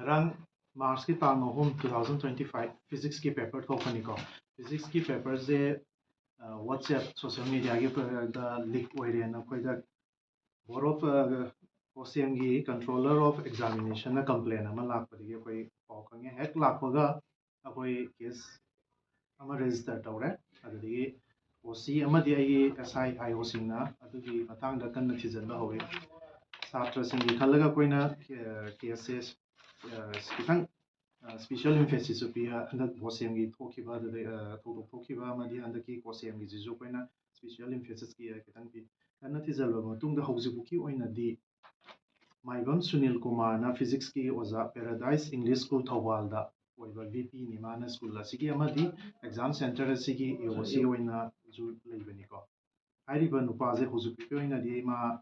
ngarang March ki tang ahum 2025 physics ki paper thokani ko physics ki paper je WhatsApp social media ki da leak oire na koi da board of OCM gi controller of examination na complaint ama lakpadi gi koi paw khange hek lakpaga akoi case ama register tawre adigi OC amadi ai SI IO singna adugi matangda kanna thijanba hawi satra singi khalaga koina cases kitang special emphasis pi andak OCM gi thokiba da thokiba amadi andaki OCM gi jisu koina special emphasis ki kitang pi kanna thijalba matungda haujibuki oinadi mipham Sunil Kumar na physics ki oza Paradise English School Thawalda oiba VP ni mana school asigi amadi exam center asigi EOC oina ju leibani ko hairiba nupaje hujupi oina di ma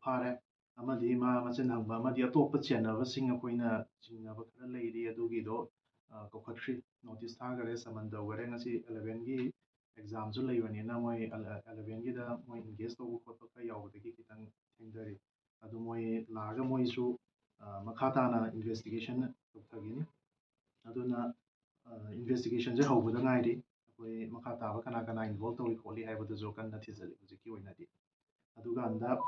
phare amadi ma machin hangba amadi atop chenaba sing akoina jingnaba khara leiri adugi do kokhatri notice thagare samanda ware ngasi 11 gi exam ju leibani na moi 11 gi da moi engage to khotpa ka yawdagi kitang thengdari adu moi laga moi su makata na investigation thagini aduna investigation je hawbada ngairi akoi makata ba kana kana involve to kholi haibada jo kan na thizali hujiki oina di aduga anda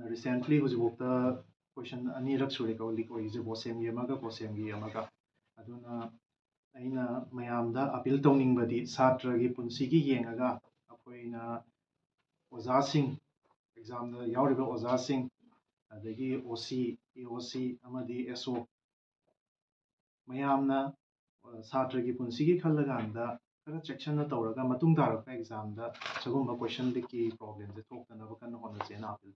recently hujibokta question ani rak suri ka lik oi je bosem gi amaga bosem gi amaga aduna aina mayamda appeal tawningbadi satra gi punsi gi yengaga akoina oza sing exam da yawriba oza sing adagi OC EOC amadi SO mayamna satra gi punsi gi khallaga anda kara section na tawraga matung taraka exam da sagumba question diki problem je thoktanaba kan hona jena appeal